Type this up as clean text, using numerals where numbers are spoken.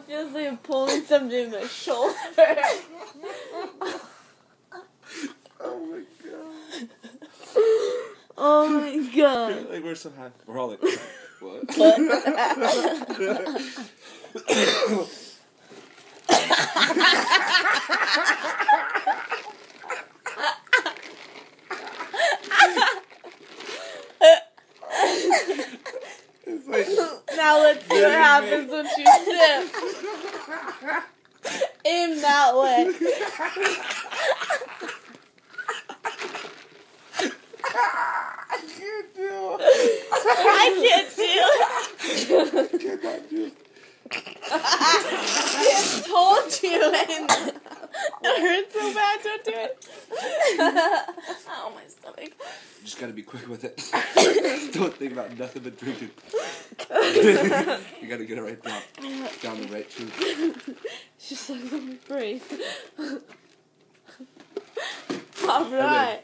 feels like I'm pulling something in my shoulder. Oh my god. Oh my god. Like we're so happy. We're all like, what? It's like, Now let's see what happens when she sips. In that way. I can't do it. I can't do it. I cannot do it. I told you. And it hurts so bad. Don't do it. Ow, my stomach. You just gotta be quick with it. Don't think about nothing but drinking. You gotta get it right down the right tube. She's like, let me breathe. All right.